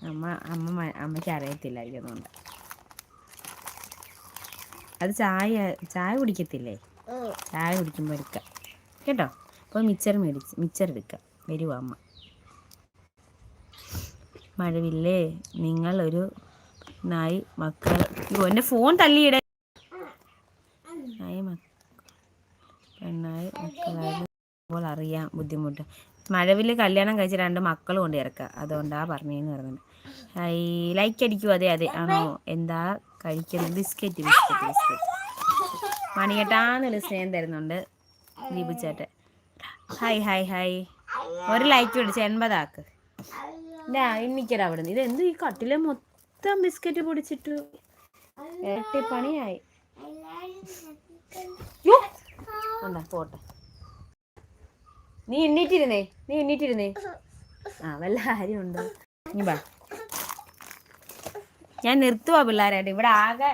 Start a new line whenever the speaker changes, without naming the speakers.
അമ്മയ്ക്ക് അറിയത്തില്ലായിരിക്കും അതുകൊണ്ട്. അത് ചായ കുടിക്കത്തില്ലേ? ചായ കുടിക്കുമ്പോൾ എടുക്കാം കേട്ടോ. അപ്പോൾ മിച്ചർ എടുക്കാം. വരുവാ അമ്മ. മഴവില്ലേ നിങ്ങളൊരു നായി മക്കൾ. എൻ്റെ ഫോൺ തള്ളിയിട. പെണ്ണായി മക്കളായപ്പോൾ അറിയാം ബുദ്ധിമുട്ട്. മഴവില് കല്യാണം കഴിച്ച 2 മക്കളും കൊണ്ട് ഇറക്കുക. അതുകൊണ്ടാ പറഞ്ഞേന്ന് പറഞ്ഞത്. ലൈക്ക് അടിക്കൂ. അതെ ആണോ? എന്താ കഴിക്കുന്നത്? ബിസ്ക്കറ്റ്. മണിയേട്ടാന്നൊരു സ്നേഹം തരുന്നുണ്ട് ദീപു ചേട്ടൻ. ഹായ്. ഒരു ലൈക്ക് പിടിച്ച് 80 ആക്ക്. ഇന്നിക്കട അവിടെ നിന്ന്. ഇതെന്ത് ഈ കട്ടിലെ മൊത്തം ബിസ്ക്കറ്റ് പൊടിച്ചിട്ട് ഇരട്ടി പണിയായി. പോട്ടെ. നീ എണ്ണീറ്റിരുന്നേ. വല്ല കാര്യമുണ്ടോ? ഞാൻ നിർത്തുവാ പിള്ളേരായിട്ട്. ഇവിടെ ആകെ